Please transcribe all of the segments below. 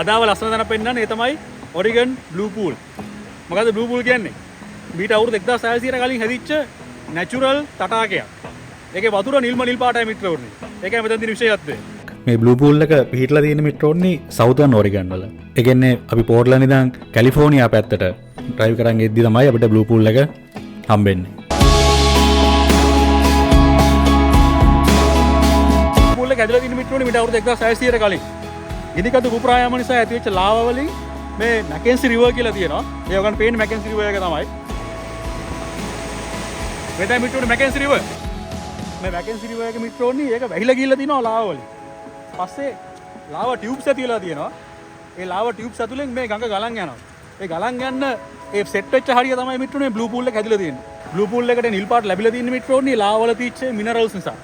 අදාව ලස්සන තැන පෙන්නන්නේ ඒ තමයි ඔරිගන් බ්ලූ පූල්. මොකද්ද බ්ලූ පූල් කියන්නේ? මීට අවුරුදු 1600කට කලින් හැදිච්ච නැචරල් තටාකයක්. ඒකේ වතුර නිල් පාටයි මිත්‍රවරුනි. ඒකයි මෙතන තියෙන විශේෂත්වය. මේ බ්ලූ පූල් එක පිහිටලා තියෙන මිත්‍රවරුනි සවුතර්න් ඔරිගන් වල. ඒ කියන්නේ අපි පෝර්ට්ලන්ඩ් ඉඳන් කැලිෆෝනියා පැත්තට ඩ්‍රයිව් කරන් එද්දි තමයි අපිට බ්ලූ පූල් එක හම්බෙන්නේ. පූල් එක ඇදලා තියෙන මිත්‍රවරුනි මීට අවුරුදු 1600කට කලින්. ඉදිකටු කුප්‍රායාම නිසා ඇතිවෙච්ච ලාවා වලින් මේ මැකෙන්සි රිවර් කියලා තියෙනවා. මේ ඔයගොල්ලන් පේන්නේ මැකෙන්සි රිවර් එක තමයි. මේ තමයි මිත්‍රවරුනි මැකෙන්සි රිවර්. මේ මැකෙන්සි රිවර් එක මිත්‍රවරුනි ඒක වැහිලා ගිහිල්ලා තියෙනවා ලාවා වලින්. පස්සේ ලාවා ටියුබ්ස් ඇතිලා තියෙනවා. ඒ ලාවා ටියුබ්ස් ඇතුලෙන් මේ ගඟ ගලන් යනවා. ඒ ගලන් යන්න ඒ සෙට් වෙච්ච හරිය තමයි මිත්‍රවරුනි බ්ලූ පූල් එක හැදිලා තියෙන්නේ. බ්ලූ පූල් එකට නිල් පාට ලැබිලා තියෙන මිත්‍රවරුනි ලාවා වල තියෙච්ච මිනරල්ස් නිසා.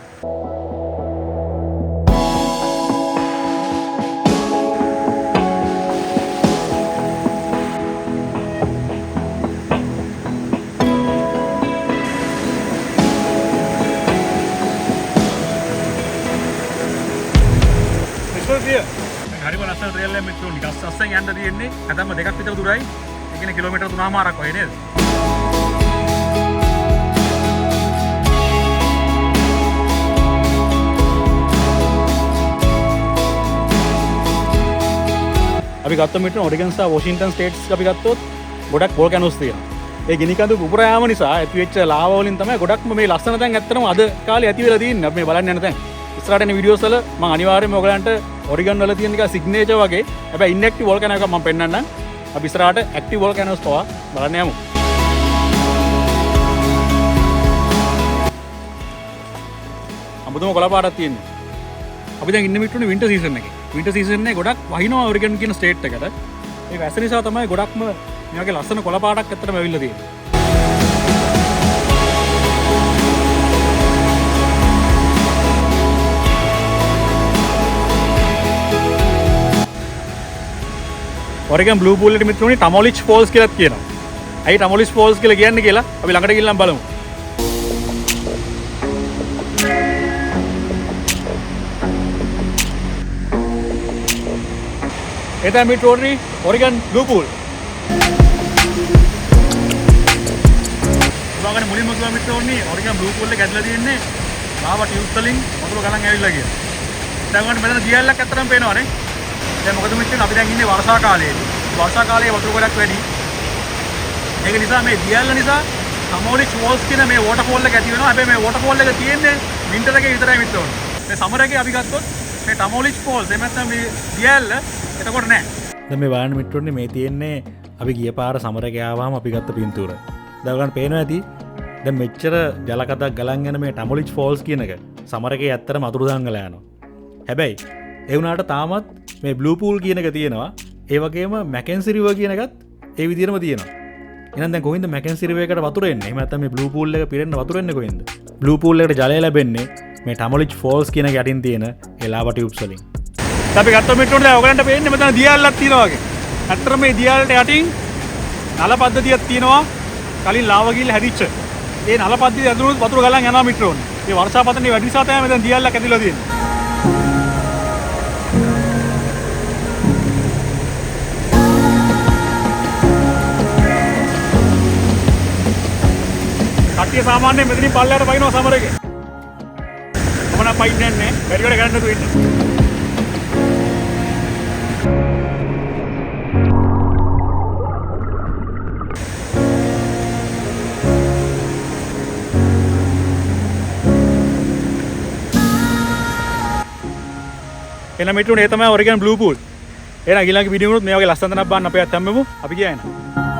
හරිම ලස්සන ට්‍රේල් එකක් මිත්‍රෝනි. ගස් අස්සෙන් යන්න තියෙන්නේ හැතැම්ම 2ක් විතර දුරයි. ඒ කියන්නේ කිලෝමීටර් 3මාරක් වගේ නේද? අපි ගත්තොත් මිත්‍රෝනි ඔරිගන් සහ වොෂින්ටන් ස්ටේට්ස් අපි ගත්තොත් ගොඩක් වෝල්කැනෝස් තියෙනවා. ඒ ගිනි කඳු පුපුරාම නිසා ඇතිවෙච්ච ලාවා වලින් තමයි ගොඩක්ම මේ ලස්සන තැන් ඇත්තටම අද කාලේ ඇති වෙලා තියෙන්නේ. අපි මේ බලන්න යන තැන්. ඉස්සරහට එන වීඩියෝස් වල මම අනිවාර්යයෙන්ම ඔයගලන්ට ඔරිගන් වල තියෙන එක සිග්නේචර් වගේ හැබැයි ඉන්ඇක්ටිව් වෝල්කැනෝ එකක් මම පෙන්නන්නම්. අපි ඉස්සරහට ඇක්ටිව් වෝල්කැනෝස් පවා බලන්න යමු. අමුතුම කොළ පාටක් තියෙන්නේ. අපි දැන් ඉන්න මිත්‍රෝනේ වින්ටර් සීසන් එකේ. වින්ටර් සීසන් එකේ ගොඩක් වහිනවා ඔරිගන් කියන ස්ටේට් එකට. ඒ වැස්ස නිසා තමයි ගොඩක්ම මේ වගේ ලස්සන කොළ පාටක් ඇත්තටම ඇවිල්ලා තියෙන්නේ. ඔරිගන් බ්ලූ පූල් එකට මිත්‍රෝනි ටමොලිච් ෆෝල්ස් කියලාත් කියනවා. ඇයි ටමොලිච් ෆෝල්ස් කියලා කියන්නේ කියලා අපි ළඟට ගිහින් බලමු. ඒ තමයි මිත්‍රෝනි ඔරිගන් බ්ලූ පූල්. ඔයගොල්ලෝ මුලින්ම කිව්වා මිත්‍රෝනි ඔරිගන් බ්ලූ පූල් එක ඇදලා තියෙන්නේ ලාවා ටියුබ්ස් වලින් වතුර ගලන් ඇවිල්ලා කියලා. දැන් ඔයාලට මෙතන දියල්ලක් අතරම පේනවනේ. දැන් මොකද මිත්‍රයන් අපි දැන් ඉන්නේ වර්ෂා කාලයේදී. වර්ෂා කාලයේ වතුර ගොඩක් වැඩි. ඒක නිසා මේ දියල්ල නිසා ටමොලිච් ෆෝල්ස් කියන මේ වෝටර්ෆෝල් එක ඇති වෙනවා. හැබැයි මේ වෝටර්ෆෝල් එක තියෙන්නේ වින්ටර් එකේ විතරයි මිත්‍රයන්. මේ සමර් එකේ අපි ගත්තොත් මේ ටමොලිච් ෆෝල්ස් එහෙම නැත්නම් මේ දියල්ල එතකොට නැහැ. දැන් මේ බලන්න මිත්‍රයන් මේ තියෙන්නේ අපි ගිය පාර සමර් එකේ ආවම අපි ගත්ත පින්තූර. දැන් ඔයගලන්ට පේනවා ඇති. දැන් මෙච්චර ජල කඳක් ගලන් යන මේ ටමොලිච් ෆෝල්ස් කියන එක සමර් එකේ ඇත්තටම අතුරු දංගලා යනවා. හැබැයි ඒ වුණාට තාමත් මේ බ්ලූ පූල් කියන එක තියෙනවා. ඒ වගේම මැකෙන්සි රිවර් කියන එකත් ඒ විදිහටම තියෙනවා. එහෙනම් දැන් කොහින්ද මැකෙන්සි රිවර් එකට වතුර එන්නේ? එහෙම නැත්නම් මේ බ්ලූ පූල් එක පිරෙන්න වතුර එන්නේ කොහින්ද? බ්ලූ පූල් එකට ජලය ලැබෙන්නේ මේ ටමොලිච් ෆෝල්ස් කියන එක යටින් තියෙන ඒ ලාවා ටියුබ්ස් වලින්. අපි ගත්තොත් මිත්‍රෝනේ දැන් ඔයගලන්ට පේන්නේ මෙතන දියල්ලක් තියෙනවා වගේ. ඇත්තටම මේ දියල්ලට යටින් නල පද්ධතියක් තියෙනවා. කලින් ලාවා ගිහිල්ලා හැදිච්ච. ඒ නල පද්ධතිය ඇතුළේ වතුර ගලන් යනවා මිත්‍රෝනේ. මේ වර්ෂාපතනේ වැඩි නිසා තමයි මෙතන දියල්ලක් ඇතිලා තියෙන්නේ. කට්ටිය සාමාන්‍යයෙන් මෙතනින් පල්ලයට පයින්නවා සමර එකේ. මොනවා පයින්නේ නැහැ. බැරි වැඩ ගන්න නැතුව ඉන්න. එන මිත්‍රෝනේ තමයි ඔරිගන් බ්ලූ පූල්. එහෙනම් ඊළඟ වීඩියෝ එකේ මේ වගේ ලස්සන තැනක් බලන්න අපි අත් හැමෙමු. අපි ගියා එනවා.